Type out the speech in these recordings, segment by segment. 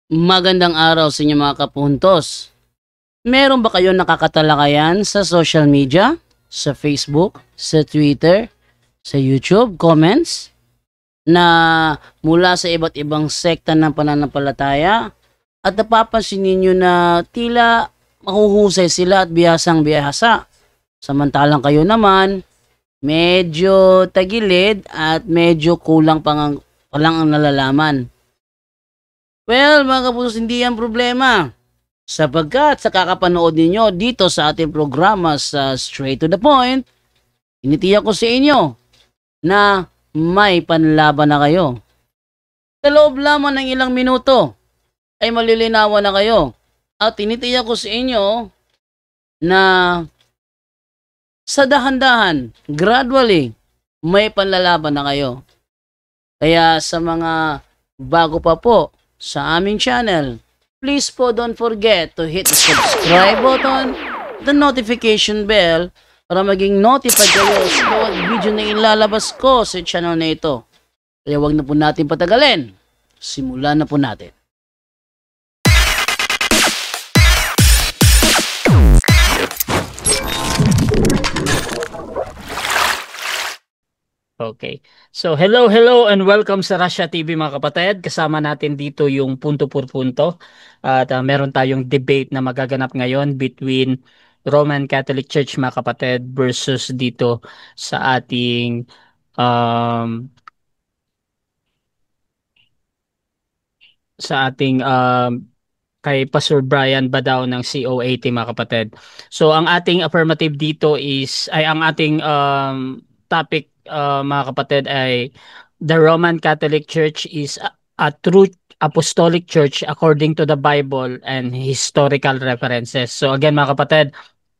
Magandang araw sa inyo mga kapuntos. Meron ba kayong nakakatalakayan sa social media? Sa Facebook, sa Twitter, sa YouTube, comments? Na mula sa iba't ibang sekta ng pananampalataya at napapansin ninyo na tila mahuhusay sila at bihasang bihasa. Samantalang kayo naman, medyo tagilid at medyo kulang pa lang ang nalalaman. Well, mga kapusos, hindi yan problema. Sapagkat sa kakapanood ninyo dito sa ating programa sa Straight to the Point, initiyak ko sa inyo na may panlaban na kayo. Sa loob lamang ng ilang minuto ay malilinawan na kayo. At tinitiyak ko sa inyo na sa dahan-dahan, gradually, may panlalaban na kayo. Kaya sa mga bago pa po sa aming channel, please po don't forget to hit the subscribe button, the notification bell, para maging notified kayo sa bawat video na ilalabas ko sa channel na ito. Kaya wag na po natin patagalin. Simulan na po natin. Okay. So, hello and welcome sa Russia TV mga kapatid. Kasama natin dito yung punto por punto. At meron tayong debate na magaganap ngayon between Roman Catholic Church mga kapatid versus dito sa ating um, kay Pastor Brian Badao ng COAT mga kapatid. So ang ating affirmative dito ang ating topic mga kapatid ay the Roman Catholic Church is a true apostolic church according to the Bible and historical references. So again mga kapatid,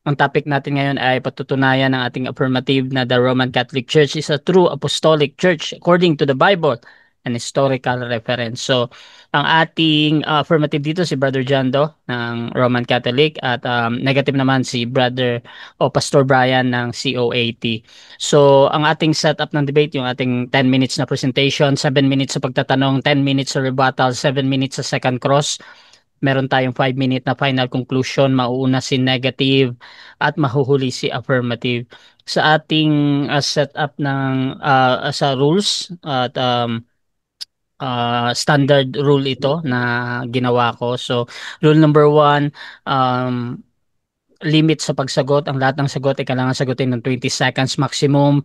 ang topic natin ngayon ay patutunayan ng ating affirmative na the Roman Catholic Church is a true apostolic church according to the Bible and historical reference. So, ang ating affirmative dito si Brother John Do ng Roman Catholic at negative naman si Brother o Pastor Brian ng COAT. So, ang ating setup ng debate, yung ating 10 minutes na presentation, 7 minutes sa pagtatanong, 10 minutes sa rebuttal, 7 minutes sa second cross. Meron tayong 5-minute na final conclusion, mauuna si negative at mahuhuli si affirmative. Sa ating setup ng sa rules at standard rule ito na ginawa ko. So, rule number 1, limit sa pagsagot. Ang lahat ng sagot ay kailangan sagutin ng 20 seconds maximum.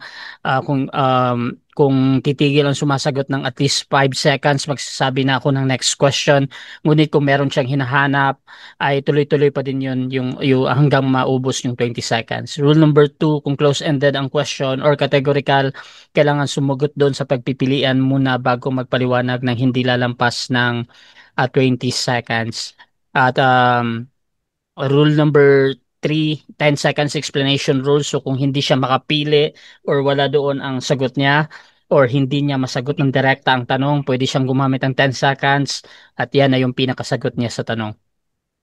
Kung titigil ang sumasagot ng at least 5 seconds, magsasabi na ako ng next question. Ngunit kung meron siyang hinahanap, ay tuloy-tuloy pa din yun yung hanggang maubos yung 20 seconds. Rule number 2, kung close-ended ang question or categorical, kailangan sumugot doon sa pagpipilian muna bago magpaliwanag ng hindi lalampas ng 20 seconds. At rule number 3, 10 seconds explanation rule. So kung hindi siya makapili or wala doon ang sagot niya or hindi niya masagot ng direkta ang tanong, pwede siyang gumamit ng 10 seconds at yan na yung pinakasagot niya sa tanong.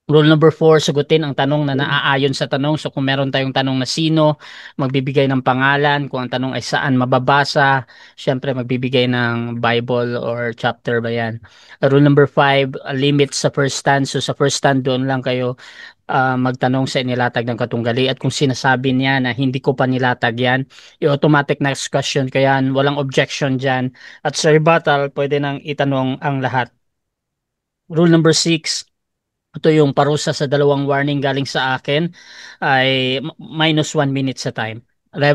Rule number 4, sagutin ang tanong na naaayon sa tanong. So kung meron tayong tanong na sino, magbibigay ng pangalan. Kung ang tanong ay saan mababasa, syempre magbibigay ng Bible or chapter ba yan. Rule number 5, limit sa first stand. So sa first stand doon lang kayo magtanong sa inilatag ng katunggali. At kung sinasabi niya na hindi ko pa nilatag yan, i-automatic next question ko yan. Walang objection dyan. At sa rebuttal, pwede nang itanong ang lahat. Rule number 6, ito yung parusa sa dalawang warning galing sa akin ay minus 1 minute sa time.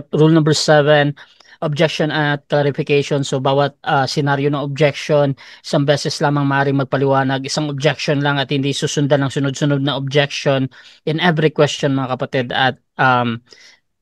Rule number 7, objection at clarification. So bawat senaryo ng objection, isang beses lamang maaaring magpaliwanag, isang objection lang at hindi susundan ng sunod-sunod na objection in every question mga kapatid at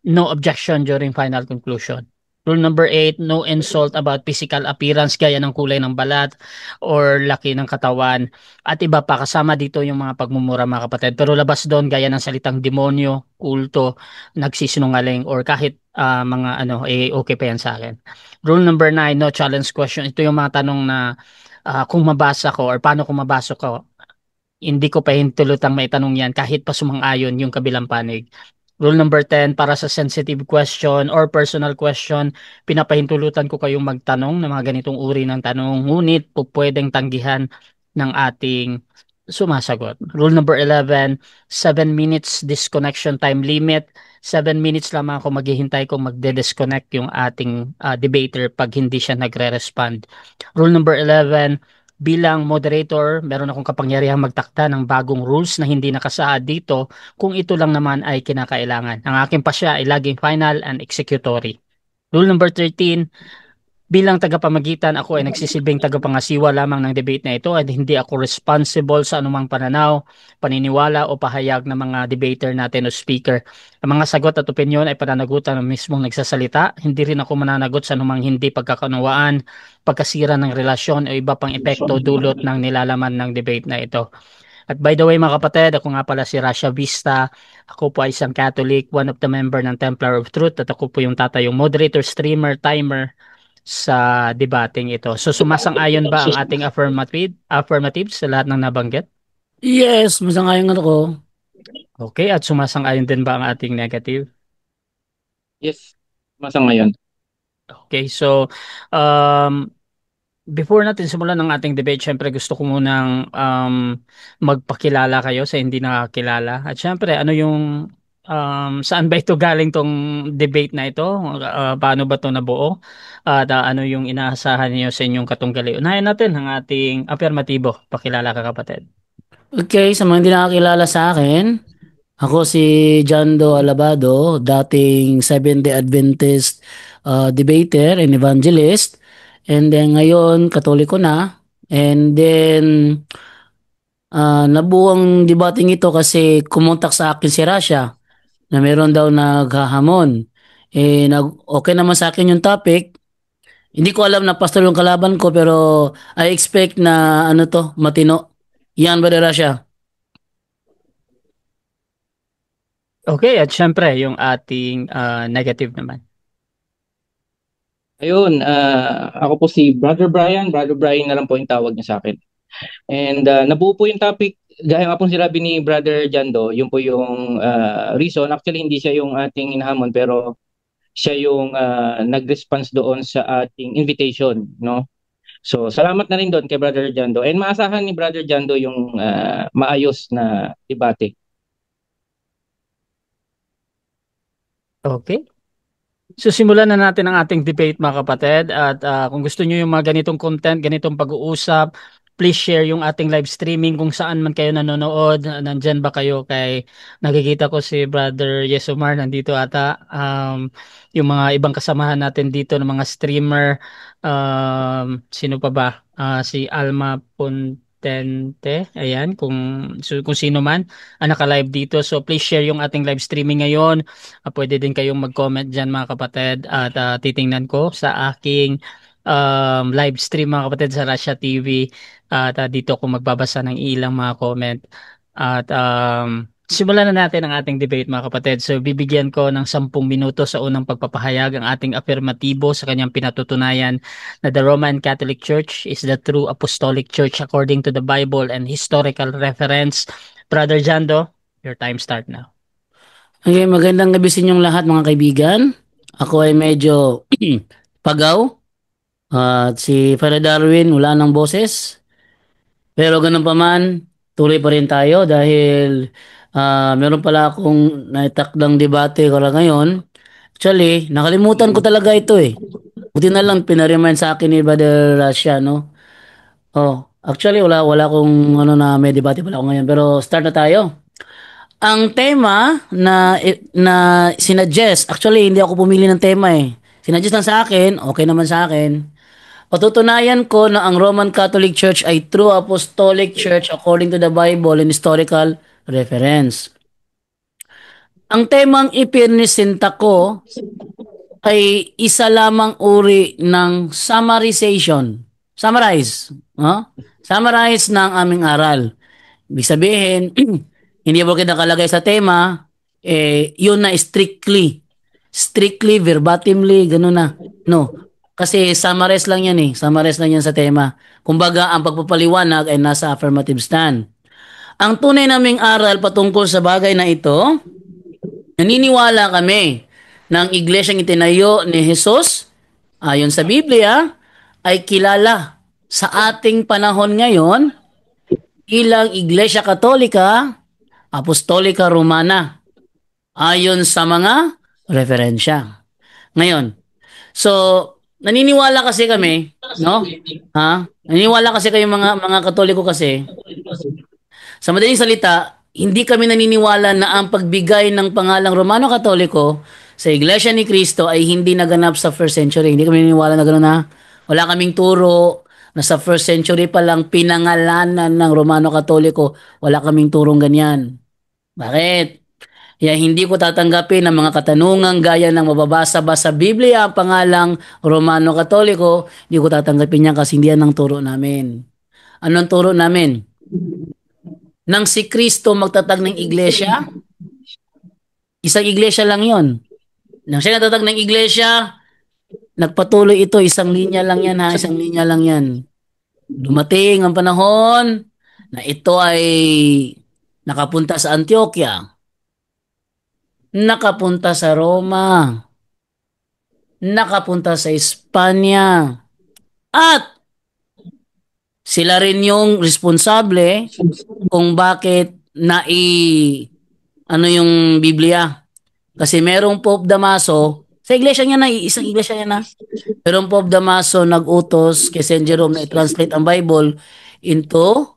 no objection during final conclusion. Rule number 8, no insult about physical appearance gaya ng kulay ng balat or laki ng katawan. At iba pa, kasama dito yung mga pagmumura mga kapatid. Pero labas doon gaya ng salitang demonyo, kulto, nagsisinungaling or kahit mga okay pa yan sa akin. Rule number 9, no challenge question. Ito yung mga tanong na kung mabasa ko or paano kung mabasa ko, hindi ko pa hintulutang maitanong yan kahit pa sumang-ayon yung kabilang panig. Rule number 10, para sa sensitive question or personal question, pinapahintulutan ko kayong magtanong ng mga ganitong uri ng tanong. Ngunit po pwedeng tanggihan ng ating sumasagot. Rule number 11, 7 minutes disconnection time limit. 7 minutes lamang ako maghihintay kung magde-disconnect yung ating debater pag hindi siya nagre-respond. Rule number 11, bilang moderator, meron akong kapangyarihang magtakda ng bagong rules na hindi nakasaad dito kung ito lang naman ay kinakailangan. Ang aking pasya ay laging final and executory. Rule number 13, bilang tagapamagitan, ako ay nagsisilbing tagapangasiwa lamang ng debate na ito at hindi ako responsible sa anumang pananaw, paniniwala o pahayag ng mga debater natin o speaker. Ang mga sagot at opinyon ay pananagutan ng mismong nagsasalita. Hindi rin ako mananagot sa anumang hindi pagkakunawaan, pagkasira ng relasyon o iba pang epekto dulot ng nilalaman ng debate na ito. At by the way mga kapatid, ako nga pala si Rasha Vista. Ako po ay isang Catholic, one of the member ng Templar of Truth at ako po yung tatayong moderator, streamer, timer sa debating ito. So sumasang-ayon ba ang ating affirmative sa lahat ng nabanggit? Yes, masang-ayon ako. Okay, at sumasang-ayon din ba ang ating negative? Yes, masang-ayon. Okay, so um, before natin simulan ng ating debate, syempre gusto ko munang magpakilala kayo sa hindi nakakilala. At syempre, ano yung saan ba ito galing tong debate na ito? Paano ba ito nabuo? At ano yung inaasahan niyo sa inyong katunggali? Unahin natin ang ating affirmatibo. Pakilala ka kapatid. Okay, sa mga hindi nakakilala sa akin, ako si Jando Alabado, dating Seventh-day Adventist debater and evangelist. And then ngayon, Katoliko na. And then, nabuo ang debating ito kasi kumontak sa akin si Rasha na meron daw naghahamon. Okay naman sa akin yung topic. Hindi ko alam na pastor yung kalaban ko pero I expect na ano to, matino. Yan ba Rasha? Okay, at syempre, yung ating negative naman. Ayun, ako po si Brother Brian. Brother Brian na lang po yung tawag niya sa akin. And nabuo po yung topic, gaya nga po sinabi ni Brother Jando, yun po yung reason. Actually, hindi siya yung ating inahamon, pero siya yung nag-response doon sa ating invitation, no? So, salamat na rin doon kay Brother Jando. And maasahan ni Brother Jando yung maayos na debate. Okay. So simulan na natin ang ating debate mga kapatid at kung gusto niyo yung mga ganitong content, ganitong pag-uusap, please share yung ating live streaming kung saan man kayo nanonood. Nandyan ba kayo kay nakikita ko si Brother Yesomar nandito ata. Yung mga ibang kasamahan natin dito ng mga streamer, sino pa ba? Si Alma Pontente, ayan, kung sino man ang naka-live dito. So please share yung ating live streaming ngayon. Pwede din kayong mag-comment dyan mga kapatid at titingnan ko sa aking live stream mga kapatid sa Russia TV at dito ako magbabasa ng ilang mga comment at simulan na natin ang ating debate mga kapatid. So bibigyan ko ng 10 minuto sa unang pagpapahayag ang ating afirmatibo sa kanyang pinatutunayan na the Roman Catholic Church is the true apostolic church according to the Bible and historical reference. Brother Jando, your time start now. Okay, magandang gabi sa inyong lahat mga kaibigan. Ako ay medyo pagaw. At si Father Darwin, wala ng boses. Pero ganun pa man, tuloy pa rin tayo dahil meron pala akong naitakdang debate ko lang ngayon. Actually, nakalimutan ko talaga ito eh. Buti na lang pinaremind sa akin ni Brother Russia, no? Oh, actually wala akong ano na may debate pala ako ngayon. Pero start na tayo. Ang tema na sinuggest, actually hindi ako pumili ng tema eh. Sinuggest lang sa akin, okay naman sa akin. Patutunayan ko na ang Roman Catholic Church ay true apostolic church according to the Bible and historical reference. Ang temang ipinisinta ko ay isa lamang uri ng summarization. Summarize. Summarize ng aming aral. Ibig sabihin, hindi porket nakalagay sa tema, yun na strictly, verbatimly, gano'n na. No. Kasi summarize lang yan eh. Summarize lang yan sa tema. Kumbaga, ang pagpapaliwanag ay nasa affirmative stand. Ang tunay naming aral patungkol sa bagay na ito, naniniwala kami ng iglesyang itinayo ni Jesus, ayon sa Biblia, ay kilala sa ating panahon ngayon ilang Iglesia Katolika, Apostolika Romana, ayon sa mga referensya. Ngayon, so, naniniwala kasi kami, no? Ha? Naniniwala kasi kayo mga Katoliko kasi, sa madaling salita, hindi kami naniniwala na ang pagbigay ng pangalang Romano Katoliko sa Iglesia ni Cristo ay hindi naganap sa first century. Hindi kami naniniwala na gano'n na. Wala kaming turo na sa first century pa lang pinangalanan ng Romano Katoliko. Wala kaming turong ganyan. Bakit? Kaya hindi ko tatanggapin ang mga katanungang gaya ng mababasa ba sa Biblia ang pangalang Romano Katoliko. Hindi ko tatanggapin yan kasi hindi yan ang turo namin. Anong turo namin? Nang si Kristo magtatag ng iglesia, isang iglesia lang yon. Nang siya nagtatag ng iglesia, nagpatuloy ito, isang linya lang yan ha, isang linya lang yan. Dumating ang panahon na ito ay nakapunta sa Antioquia, nakapunta sa Roma, nakapunta sa Espanya, at sila rin yung responsable kung bakit ano yung Biblia. Kasi merong Pope Damaso, sa iglesia niya na, isang iglesia niya na, merong Pope Damaso nag-utos kay Saint Jerome na i-translate ang Bible into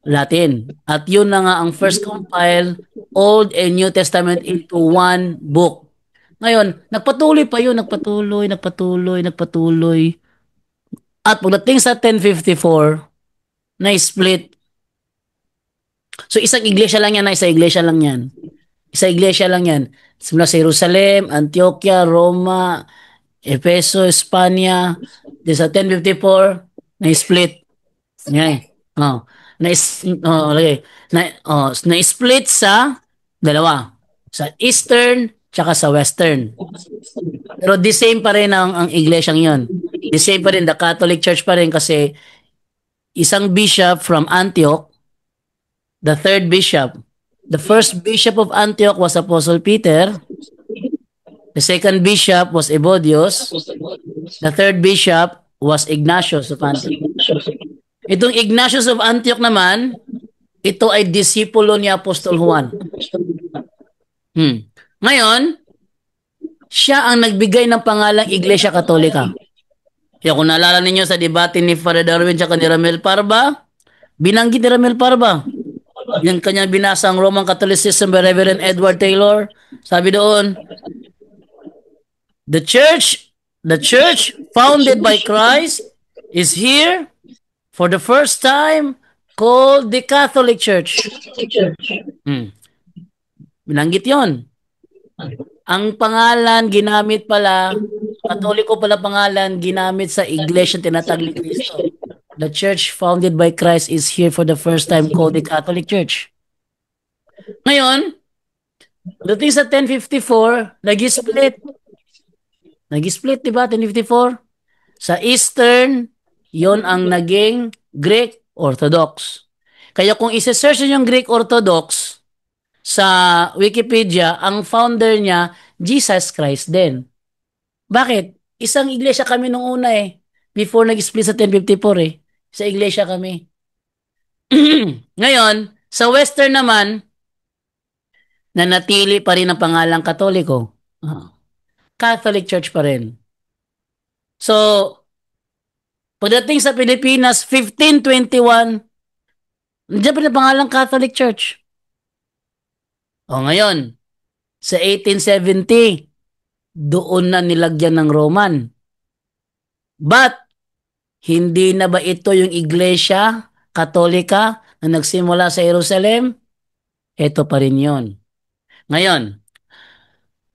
Latin. At yun na nga ang first compile Old and New Testament into one book. Ngayon, nagpatuloy pa yun, nagpatuloy. At pagdating sa 1054, na-split. So isang iglesia lang yan, isang iglesia lang yan. Isang iglesia lang yan. Simula sa Jerusalem, Antioquia, Roma, Efeso, Espanya. Then sa 1054, na-split. Yan. Oh. Okay. Na-split sa dalawa. Sa Eastern, tsaka sa Western. Pero the same pa rin ang iglesyang yon. The same pa rin, the Catholic Church pa rin kasi isang bishop from Antioch, the third bishop. The first bishop of Antioch was Apostle Peter. The second bishop was Ebodios. The third bishop was Ignatius of Antioch. Itong Ignatius of Antioch naman, ito ay disipulo ni Apostol Juan. Ngayon, siya ang nagbigay ng pangalang Iglesia Katolika. Kaya kung naalala ninyo sa debate ni Father Darwin at ni Ramel Parba, binanggit ni Ramel Parba. Yung kanyang binasa ang Roman Catholicism by Reverend Edward Taylor. Sabi doon, the church founded by Christ is here for the first time called the Catholic Church. Binanggit yon. Ang pangalan ginamit pala, Katoliko pala pangalan ginamit sa iglesia tinatag ni Cristo. The church founded by Christ is here for the first time called the Catholic Church. Ngayon, dating sa 1054, nag-split. Nag-split, di ba? 1054. Sa Eastern, yon ang naging Greek Orthodox. Kaya kung isa-search yung Greek Orthodox sa Wikipedia, ang founder niya, Jesus Christ din. Bakit? Isang iglesia kami nung una eh. Before nag-split sa 1054 eh. Sa iglesia kami. Ngayon, sa Western naman, nanatili pa rin ang pangalang Katoliko. Catholic Church pa rin. So, pagdating sa Pilipinas, 1521, nandiyan pa rin ang pangalang Catholic Church. O ngayon, sa 1870, doon na nilagyan ng Roman. But, hindi na ba ito yung Iglesia Katolika na nagsimula sa Jerusalem? Ito pa rin yun. Ngayon,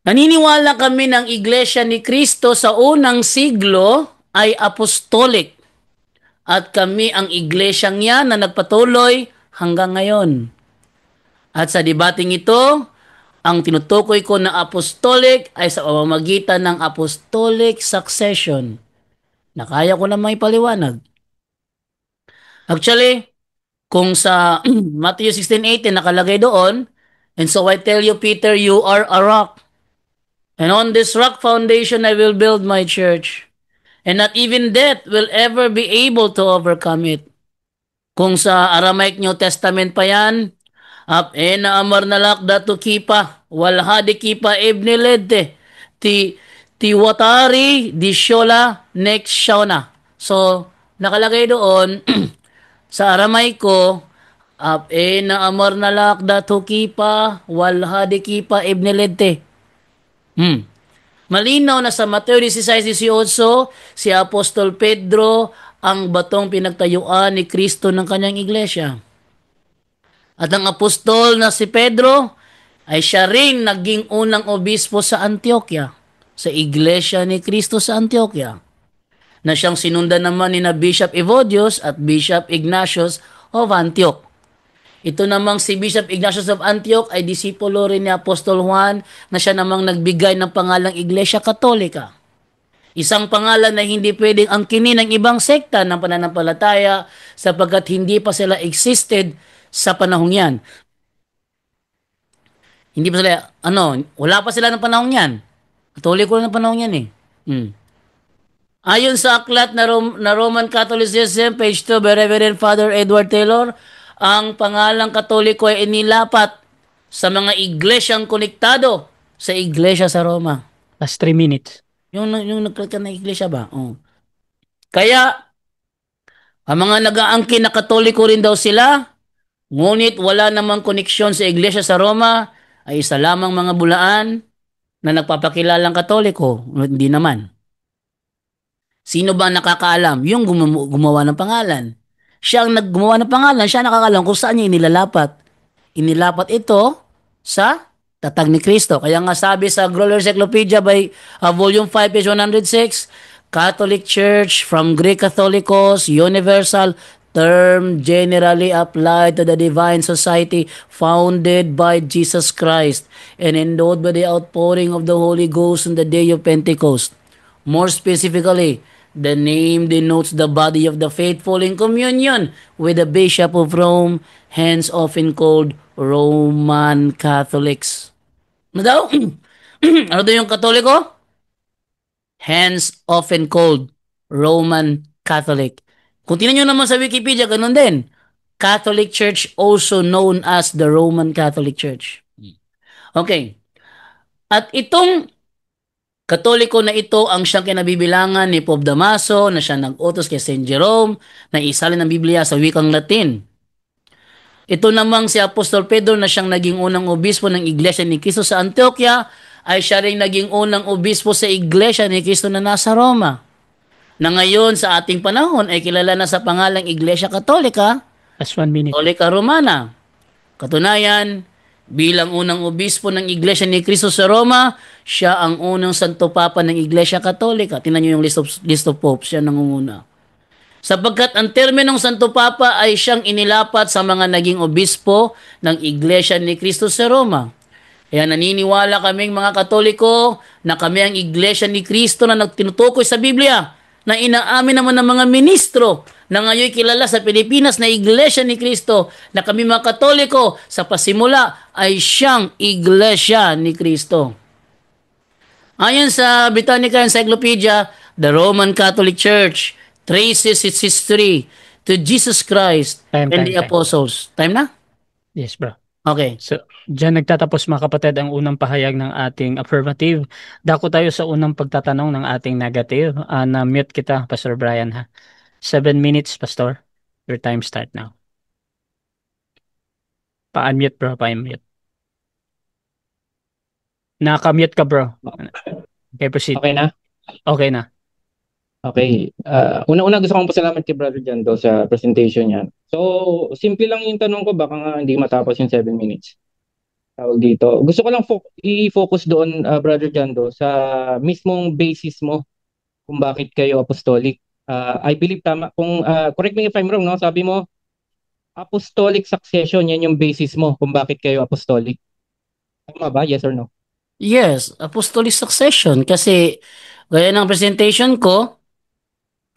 naniniwala kami ng Iglesia ni Cristo sa unang siglo ay apostolic. At kami ang iglesyang yan na nagpatuloy hanggang ngayon. At sa debating ito, ang tinutukoy ko na apostolic ay sa pamamagitan ng apostolic succession. Na kaya ko na may paliwanag. Actually, kung sa Matthew 16:18 nakalagay doon, and so I tell you, Peter, you are a rock. And on this rock foundation I will build my church. And not even death will ever be able to overcome it. Kung sa Aramaic New Testament pa yan, ap ena amar nalak datu kipa, walhadi kipa ibnilede, ti watari di shola next shauna. So, nakalagay doon, sa Aramaico, ap ena amar nalak datu kipa, walhadi kipa ibnilede. Malinaw na sa Mateo 16:18, si Apostol Pedro ang batong pinagtayuan ni Kristo ng kanyang iglesia. At ang apostol na si Pedro ay siya rin naging unang obispo sa Antioquia, sa iglesia ni Kristo sa Antioquia, na siyang sinundan naman ni na Bishop Evodius at Bishop Ignatius of Antioch. Ito namang si Bishop Ignatius of Antioch ay disipulo rin ni Apostol Juan na siya namang nagbigay ng pangalang Iglesia Katolika. Isang pangalan na hindi pwedeng angkinin ng ibang sekta ng pananampalataya sapagkat hindi pa sila existed sa panahong yan. Hindi pa sila, wala pa sila ng panahong yan. Katoliko lang ng panahong yan eh. Ayon sa aklat na Roman Catholicism, page 2 by Reverend Father Edward Taylor, ang pangalang Katoliko ay inilapat sa mga iglesyang konektado sa iglesia sa Roma. Last 3 minutes. Yung nagklat na iglesia ba? Oh. Kaya, ang mga nag-aangkin na Katoliko rin daw sila, ngunit wala namang koneksyon sa iglesia sa Roma, ay isa lamang mga bulaan na nagpapakilalang Katoliko. Hindi naman. Sino ba nakakaalam? Yung gumawa ng pangalan. Siya ang naggumawa ng pangalan, siya nakakaalam kung saan niya inilalapat. Inilapat ito sa tatag ni Kristo. Kaya nga sabi sa Growler Encyclopedia by Volume 5, page 106, Catholic Church from Greek Catholicos, universal term generally applied to the divine society founded by Jesus Christ and endowed by the outpouring of the Holy Ghost on the day of Pentecost. More specifically, the name denotes the body of the faithful in communion with the Bishop of Rome, hence often called Roman Catholics. Ano daw? Ano daw yung Katoliko? Hence often called Roman Catholic. Kung tingnan nyo naman sa Wikipedia, ganun din. Catholic Church, also known as the Roman Catholic Church. Okay. At itong Katoliko na ito ang siyang kinabibilangan ni Pope Damaso na siya nag-utos kay St. Jerome na isalin ang Biblia sa wikang Latin. Ito namang si Apostol Pedro na siyang naging unang obispo ng Iglesia ni Cristo sa Antioquia ay siya rin naging unang obispo sa Iglesia ni Cristo na nasa Roma. Na ngayon sa ating panahon ay kilala na sa pangalang Iglesia Katolika, Last 1 minute. Katolika Romana. Katunayan, bilang unang obispo ng Iglesia ni Cristo sa Roma, siya ang unang Santo Papa ng Iglesia Katolika. Tingnan niyo yung list of popes, siya nangunguna. Sapagkat ang terminong Santo Papa ay siyang inilapat sa mga naging obispo ng Iglesia ni Cristo sa Roma. Kaya naniniwala kaming mga Katoliko na kami ang Iglesia ni Cristo na nagtinutukoy sa Biblia, na inaamin naman ng mga ministro na ngayon kilala sa Pilipinas na Iglesia ni Cristo, na kami mga Katoliko sa pasimula ay siyang Iglesia ni Cristo. Ayon sa Britannica Encyclopedia, the Roman Catholic Church traces its history to Jesus Christ and the Apostles. Time na? Yes, bro. Okay. So, dyan nagtatapos mga kapatid ang unang pahayag ng ating affirmative. Dako tayo sa unang pagtatanong ng ating negative. Na-mute kita, Pastor Brian, ha? 7 minutes, Pastor. Your time start now. Pa-unmute, bro. Pa-unmute. Naka-mute ka, bro. Okay, proceed. Okay na? Okay na. Okay. Una-una gusto kong pasalamat kay Brother Jando sa presentation niya. So, simple lang yung tanong ko, baka nga hindi matapos yung 7 minutes. Tawag dito. Gusto ko lang i-focus doon, Brother Jando, sa mismong basis mo kung bakit kayo apostolic. I believe tama. Kung, correct me if I'm wrong, no? Sabi mo, apostolic succession, yan yung basis mo kung bakit kayo apostolic. Tama ba? Yes or no? Yes, apostolic succession. Kasi, gaya ng presentation ko,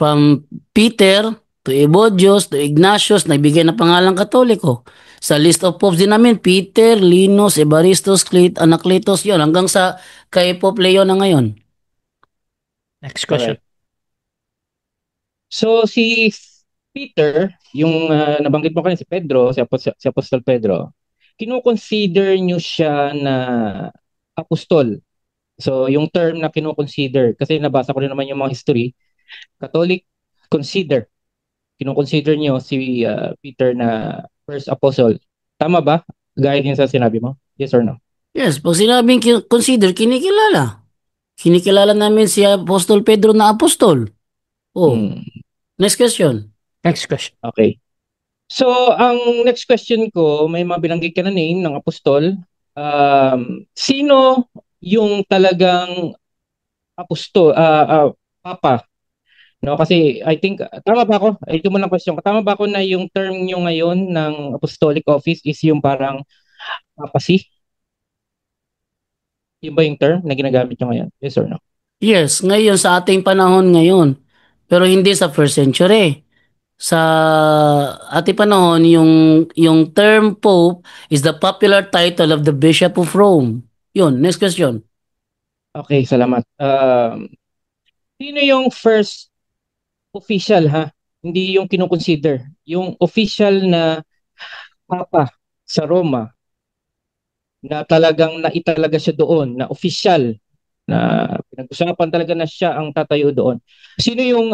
from Peter to Evodius to Ignatius, nagbigay ng pangalang Katoliko. Sa list of popes din namin, Peter, Linus, Evaristos, Anacletus, yon hanggang sa kay Pope Leo na ngayon. Next question. Correct. So, si Peter, yung nabanggit mo kanina si Pedro, si Apostol Pedro, kino-consider nyo siya na apostol. So, yung term na kino-consider, kasi nabasa ko rin naman yung mga history, Catholic consider, kino-consider nyo si Peter na first apostle. Tama ba? Gaya din sa sinabi mo? Yes or no? Yes, pag sinabing consider, kinikilala. Kinikilala namin si Apostol Pedro na apostol. Oh, Hmm, next question. Next question. okay. So, ang next question ko, may mga binanggit ka na name ng apostol. Sino yung talagang apostol, papa? No, kasi I think, tama ba ako? Ito mo lang question. Tama ba ako na yung term nyo ngayon ng apostolic office is yung parang papacy? Yun ba yung term na ginagamit nyo ngayon? Yes or no? Yes, ngayon sa ating panahon ngayon. Pero hindi sa first century. Sa ating panahon, yung term Pope is the popular title of the Bishop of Rome. Yun, next question. Okay, salamat. Sino yung first official ha? Hindi yung kinoconsider. Yung official na papa sa Roma na talagang naitalaga siya doon, na official, na pinag-usapan talaga na siya ang tatayo doon. Sino yung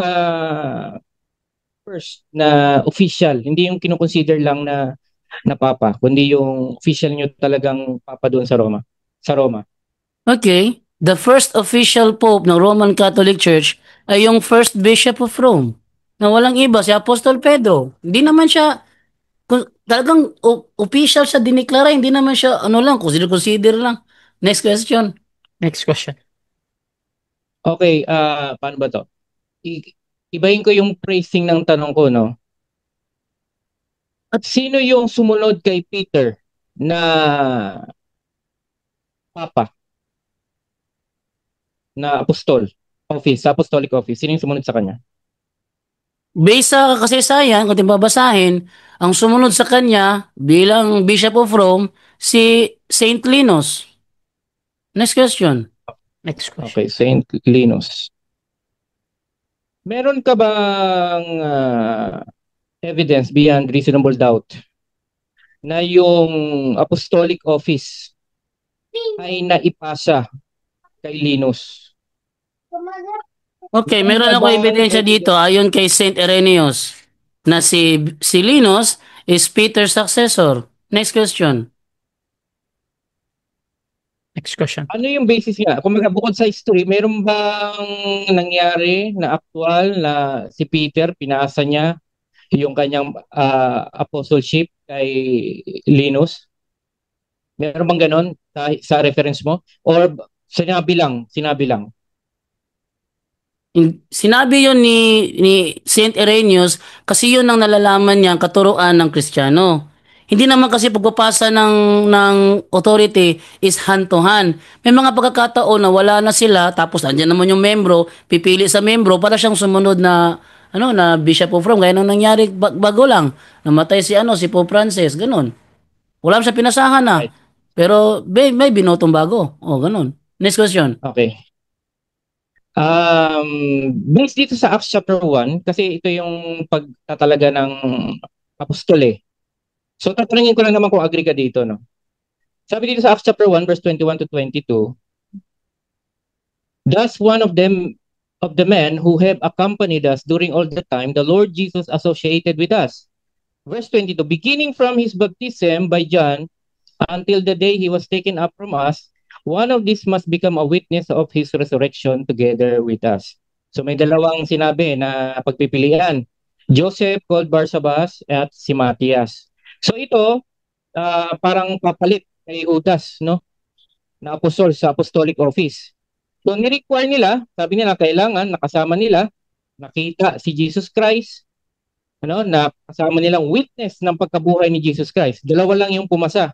first na official? Hindi yung kinoconsider lang na papa, kundi yung official nyo talagang papa doon sa Roma. Sa Roma. Okay, the first official Pope ng Roman Catholic Church ay yung first Bishop of Rome. Na walang iba, si Apostol Pedro. Hindi naman siya, talagang official siya diniklara, hindi naman siya, ano lang, consider lang. Next question. Next question. Okay, paano ba to? Ibahin ko yung phrasing ng tanong ko, no? At sino yung sumunod kay Peter na papa, na apostol, office, sa apostolic office? Sino yung sumunod sa kanya? Based sa kasaysayan, kung ating babasahin, ang sumunod sa kanya bilang Bishop of Rome, si Saint Linus. Next question. Next question. Okay, Saint Linus. Meron ka bang evidence beyond reasonable doubt na yung apostolic office ay naipasa kay Linus? Okay, Meron meron ka ako bang ebidensya dito evidence? ayon kay Saint Irenaeus na si Linus is Peter's successor. Next question. Next question. Ano yung basis niya? Kung bukod sa history, meron bang nangyari na actual na si Peter, pinasa niya yung kanyang apostleship kay Linus? Meron bang ganon sa reference mo? Or sinabi lang, sinabi lang? Sinabi yon ni Saint Irenaeus kasi yun ang nalalaman niya ang katuruan ng Kristiyano. Hindi naman kasi pagpapasa ng authority is hand to hand. May mga pagkakataon na wala na sila tapos andyan naman yung membro, pipili sa membro para siyang sumunod na na Bishop of Rome. Gaya nang nangyari bago lang. Namatay si Pope Francis, ganun. Wala siya pinasahan na. Right. Pero may binotong bago. O, ganun. Next question. Okay. Based dito sa Acts chapter 1, kasi ito yung pagtatalaga ng apostol eh. So tatanungin ko lang naman kung agree ka dito, no? Sabi dito sa Acts chapter 1, verse 21 to 22, thus one of the men who have accompanied us during all the time, the Lord Jesus associated with us. Verse 22, beginning from his baptism by John until the day he was taken up from us, one of these must become a witness of his resurrection together with us. So may dalawang sinabi na pagpipilian. Joseph called Barsabas at si Matthias. So ito, parang papalit kay Judas, no? Na apostol sa apostolic office. So ni-require nila, sabi nila kailangan nakasama nila, nakita si Jesus Christ, na kasama nilang witness ng pagkabuhay ni Jesus Christ. Dalawa lang yung pumasa,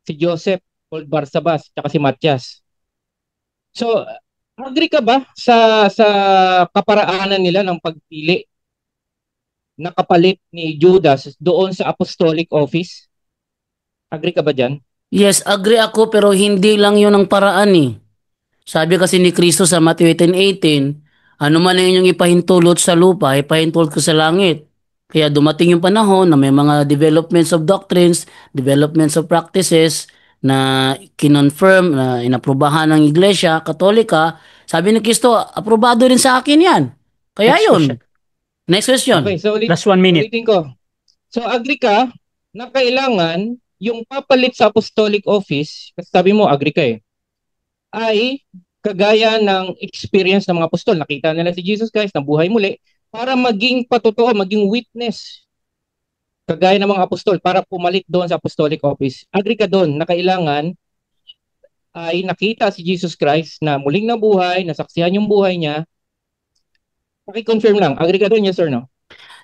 si Joseph called Barsabas at si Matthias. So, agree ka ba sa kaparaanan nila ng pagpili na kapalit ni Judas doon sa apostolic office? Agree ka ba dyan? Yes, agree ako pero hindi lang yun ang paraan eh. Sabi kasi ni Kristo sa Matthew 18:18, ano man ang inyong ipahintulot sa lupa, ipahintulot ko sa langit. Kaya dumating yung panahon na may mga developments of doctrines, developments of practices na kinonfirm, na inaprubahan ng Iglesia Katolika. Sabi ni Kristo, aprobado rin sa akin yan. Kaya Next question. yun. Next question. Okay, so Last 1 minute. ulitin ko. So agree ka na kailangan yung papalit sa apostolic office, kasi sabi mo agree ka ay kagaya ng experience ng mga apostol. Nakita nila si Jesus Christ, nabuhay muli, para maging patotoo, maging witness kagaya ng mga apostol para pumalit doon sa apostolic office. Agree ka doon na kailangan ay nakita si Jesus Christ na muling nabuhay, nasaksihan yung buhay niya. Paki-confirm lang. Agree ka doon, yes or no?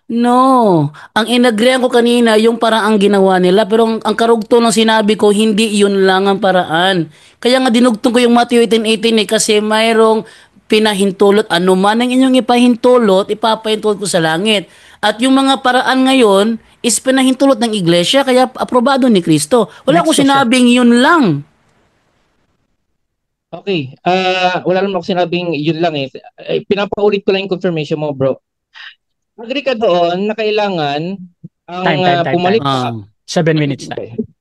No. Ang inagrean ko kanina, yung parang ang ginawa nila. Pero ang karugtong ng sinabi ko, hindi yun lang ang paraan. Kaya nga dinugtong ko yung Matthew 18:18 kasi mayroong pinahintulot. Ano man ang inyong ipahintulot, ipapahintulot ko sa langit. At yung mga paraan ngayon is pinahintulot ng iglesia, kaya aprobado ni Kristo. Wala Next akong question. sinabing yun lang. Okay. Wala naman ako sinabing yun lang pinapaulit ko lang yung confirmation mo, bro. Agree ka doon na kailangan ang Time. pumalit Ah. 7 minutes time. Okay.